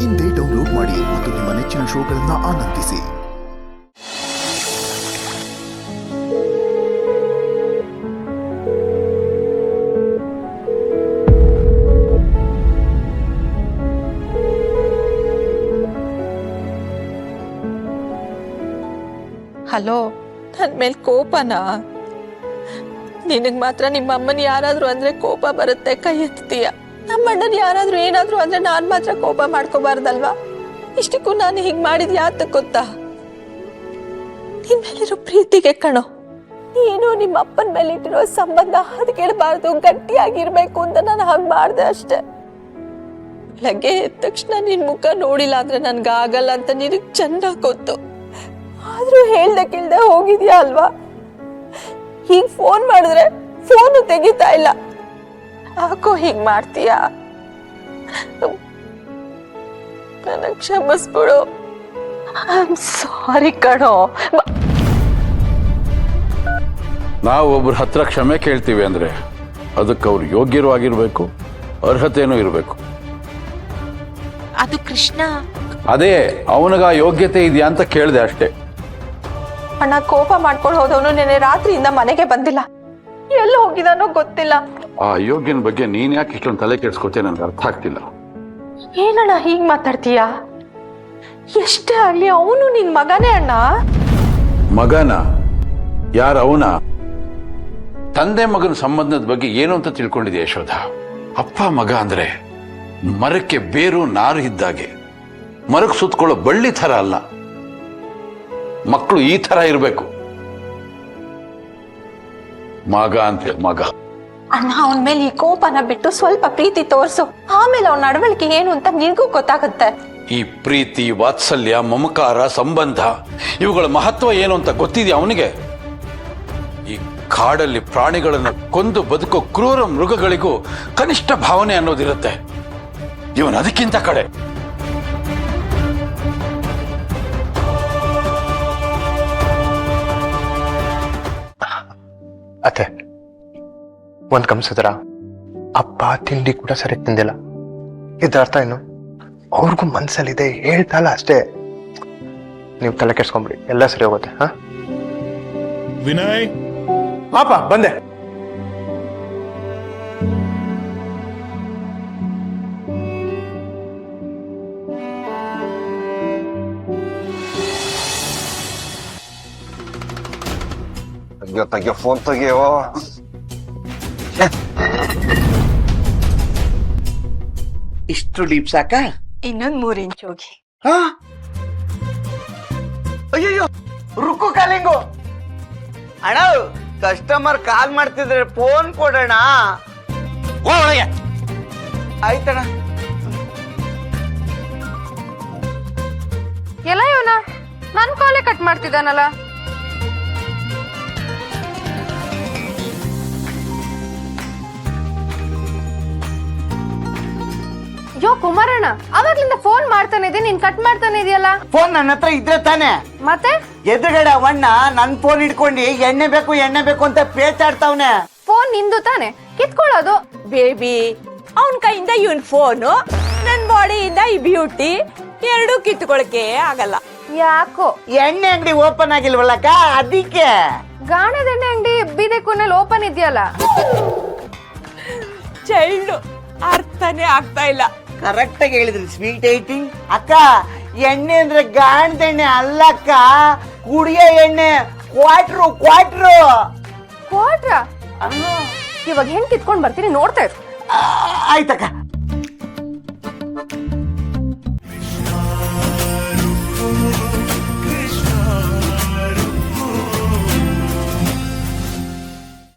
ಇಂದೇ ಡೌನ್ಲೋಡ್ ಮಾಡಿ ಮತ್ತು ನಿಮ್ಮ ನೆಚ್ಚಿನ ಶೋಗಳನ್ನು ಆನಂದಿಸಿ. ಹಲೋ, ನನ್ನ ಮೇಲೆ ಕೋಪನಾ? ನಿನಗೆ ಮಾತ್ರ ನಿಮ್ಮ ಅಮ್ಮನ ಯಾರಾದ್ರೂ ಅಂದ್ರೆ ಕೋಪ ಬರುತ್ತೆ, ಕೈ ಎತ್ತೀಯ. ನಮ್ಮ ಅಣ್ಣನ ಯಾರಾದ್ರೂ ಏನಾದ್ರೂ ಅಂದ್ರೆ ನಾನ್ ಮಾತ್ರ ಕೋಪ ಮಾಡ್ಕೋಬಾರ್ದಲ್ವಾ? ಇಷ್ಟಕ್ಕೂ ನಾನು ಹೀಗ್ ಮಾಡಿದ್ ಯಾತಕ್ ಗೊತ್ತಾ? ನಿನ್ ಮೇಲಿರೋ ಪ್ರೀತಿಗೆ ಕಣೋ. ನೀನು ನಿಮ್ಮ ಅಪ್ಪನ ಮೇಲೆ ಇಟ್ಟಿರೋ ಸಂಬಂಧ ಅದು ಕೇಳಬಾರ್ದು, ಗಟ್ಟಿಯಾಗಿರ್ಬೇಕು ಅಂತ ನಾನು ಹಾಗೆ ಮಾಡ್ದೆ ಅಷ್ಟೆ. ಬೆಳಗ್ಗೆ ಎದ್ದ ತಕ್ಷಣ ನಿನ್ ಮುಖ ನೋಡಿಲ್ಲ ಅಂದ್ರೆ ನನ್ಗಾಗಲ್ಲ ಅಂತ ನಿನಗ್ ಚೆನ್ನಾಗ್ ಗೊತ್ತು. ಆದ್ರೂ ಹೇಳ್ದೆ ಕೇಳ್ದೆ ಹೋಗಿದ್ಯಾ ಅಲ್ವಾ? ಹೀಗ್ ಫೋನ್ ಮಾಡಿದ್ರೆ ಫೋನು ತೆಗಿತಾ ಇಲ್ಲ. ಯಾಕೋ ಹೀಗ್ ಮಾಡ್ತೀಯಾ? ನನ್ನ ಕ್ಷಮಿಸ್ಬಿಡು. ಐ ಆಮ್ ಸಾರಿ ಕಣೋ. ನಾವು ಒಬ್ರ ಹತ್ರ ಕ್ಷಮೆ ಕೇಳ್ತೀವಿ ಅಂದ್ರೆ ಅದಕ್ಕೆ ಅವ್ರು ಯೋಗ್ಯರು ಆಗಿರ್ಬೇಕು, ಅರ್ಹತೆನೂ ಇರಬೇಕು. ಅದು ಕೃಷ್ಣ. ಅದೇ ಅವನಿಗ ಯೋಗ್ಯತೆ ಇದೆಯಾ ಅಂತ ಕೇಳಿದೆ ಅಷ್ಟೇ. ಅಣ್ಣ ಕೋಪ ಮಾಡ್ಕೊಂಡು ಹೋದವನು ನೆನೆ ರಾತ್ರಿಯಿಂದ ಮನೆಗೆ ಬಂದಿಲ್ಲ. ಎಲ್ಲಿ ಹೋಗಿದಾನೋ ಗೊತ್ತಿಲ್ಲ. ಆ ಅಯೋಗ್ಯನ ಬಗ್ಗೆ ನೀನ್ ಯಾಕೆ ಇಷ್ಟೊಂದು ತಲೆ ಕೆಡ್ಸ್ಕೊತೀಯ ನನ್ಗೆ ಅರ್ಥ ಆಗ್ತಿಲ್ಲ. ಏನಣ್ಣ ಹೀಗ್ ಮಾತಾಡ್ತೀಯಾ? ಎಷ್ಟೇ ಆಗ್ಲಿ ಅವನು ನಿನ್ ಮಗನೇ ಅಣ್ಣ. ಮಗನ? ಯಾರ ಅವನ? ತಂದೆ ಮಗನ ಸಂಬಂಧದ ಬಗ್ಗೆ ಏನು ಅಂತ ತಿಳ್ಕೊಂಡಿದೆ ಯಶೋಧ. ಅಪ್ಪ ಮಗ ಅಂದ್ರೆ ಮರಕ್ಕೆ ಬೇರು ನಾರು ಇದ್ದಾಗೆ, ಮರಕ್ಕೆ ಸುತ್ತಕೊಳ್ಳೋ ಬಳ್ಳಿ ಥರ ಅಲ್ಲ. ಮಕ್ಕಳು ಈ ತರ ಇರಬೇಕು. ಮಗ ಅಂತ ಮಗ. ಅಣ್ಣ ಅವನ ಮೇಲೆ ಈ ಕೋಪನ ಬಿಟ್ಟು ಸ್ವಲ್ಪ ಪ್ರೀತಿ ತೋರ್ಸು, ಆಮೇಲೆ ಅವನ ನಡವಳಿಕೆ ಏನು ಅಂತ ನಿನಗೂ ಗೊತ್ತಾಗುತ್ತೆ. ಈ ಪ್ರೀತಿ, ವಾತ್ಸಲ್ಯ, ಮಮಕಾರ, ಸಂಬಂಧ ಇವುಗಳ ಮಹತ್ವ ಏನು ಅಂತ ಗೊತ್ತಿದೆಯಾ ಅವನಿಗೆ? ಈ ಕಾಡಲ್ಲಿ ಪ್ರಾಣಿಗಳನ್ನ ಕೊಂದು ಬದುಕೋ ಕ್ರೂರ ಮೃಗಗಳಿಗೂ ಕನಿಷ್ಠ ಭಾವನೆ ಅನ್ನೋದಿರುತ್ತೆ. ಇವನು ಅದಕ್ಕಿಂತ ಕಡೆ. ಅತ್ತೆ, ಒಂದ್ ಗಮನಿಸಿದ್ರ? ಅಪ್ಪ ತಿಂಡಿ ಕೂಡ ಸರಿ ತಿಂದಿಲ್ಲ. ಇದ್ರ ಅರ್ಥ ಏನು? ಅವ್ರಿಗೂ ಮನ್ಸಲ್ಲಿದೆ, ಹೇಳ್ತಲ್ಲ ಅಷ್ಟೇ. ನೀವು ತಲೆ ಕೆಡ್ಸ್ಕೊಂಬಿಡಿ, ಎಲ್ಲ ಸರಿ ಹೋಗುತ್ತೆ. ಹಾ ವಿನಯ್, ಪಾಪ ಬಂದೆ. ತೆಗಿಯೋ ಫೋನ್ ತೆಗಿಯೋ. ಇಷ್ಟು ಡೀಪ್ ಸಾಕ? ಇನ್ನೊಂದ್ 3 ಇಂಚ್ ಹೋಗಿ. ಅಯ್ಯಯ್ಯೋ, ರುಕ್ಕು ಕಾಲಿಂಗು. ಅಣ್ಣ, ಕಸ್ಟಮರ್ ಕಾಲ್ ಮಾಡ್ತಿದ್ರೆ ಫೋನ್ ಕೊಡೋಣ. ಆಯ್ತಣ್ಣ. ಎಲ್ಲ ಇವನ ನನ್ ಕಾಲೇ ಕಟ್ ಮಾಡ್ತಿದ್ದಾನಲ್ಲ. ಯೋ ಕುಮಾರಣ್ಣ, ಅವಾಗ್ಲಿಂದ ಫೋನ್ ಮಾಡ್ತಾನೆ ಇದೆ, ನೀನ್ ಕಟ್ ಮಾಡ್ತಾನೆ ಇದೆಯಲ್ಲ. ಫೋನ್ ನನ್ನ ಹತ್ರ ಇದ್ರೆ ತಾನೆ. ಮತ್ತೆ ಎದುರುಗಡೆ ಅವಣ್ಣ ನನ್ ಫೋನ್ ಇಟ್ಕೊಂಡು ಎಣ್ಣೆ ಬೇಕು ಅಂತ ಪೇಚಾಡ್ತಾವ್ನೆ. ಫೋನ್ ನಿಂದು ತಾನೆ, ಕಿತ್ಕೊಳ್ಳೋದು. ಬೇಬಿ, ಅವನ್ ಕೈಯಿಂದ ಇವನ್ ಫೋನು, ನನ್ ಬಾಡಿಯಿಂದ ಈ ಬ್ಯೂಟಿ ಎರಡೂ ಕಿತ್ಕೊಳಕ್ಕೆ ಆಗಲ್ಲ. ಯಾಕೋ ಎಣ್ಣೆ ಅಂಗಡಿ ಓಪನ್ ಆಗಿಲ್ವಲ್ಲಕ್ಕ, ಅದಕ್ಕೆ. ಗಾಣದೆಣ್ಣೆ ಅಂಗಡಿ ಬೀದೆ ಕೊನೆಯಲ್ಲಿ ಓಪನ್ ಇದೆಯಲ್ಲ. ಚೈಲ್ಡ್ ಅರ್ಥನೇ ಆಗ್ತಾ ಇಲ್ಲ. ಕರೆಕ್ಟ್ ಆಗಿ ಹೇಳಿದ್ರಿ ಸ್ವೀಟ್ ಏಟಿಂಗ್. ಅಕ್ಕ, ಎಣ್ಣೆ ಅಂದ್ರೆ ಗಾಣದೆಣ್ಣೆ ಅಲ್ಲಕ್ಕ, ಕುಡಿಯೋ ಎಣ್ಣೆ. ಕ್ವಾಟ್ರು. ಕ್ವಾಟ್ರ? ಇವಾಗ ಹೆಣ್ ಕಿತ್ಕೊಂಡ್ ಬರ್ತೀನಿ, ನೋಡ್ತಾ ಇರು. ಆಯ್ತಕ್ಕ.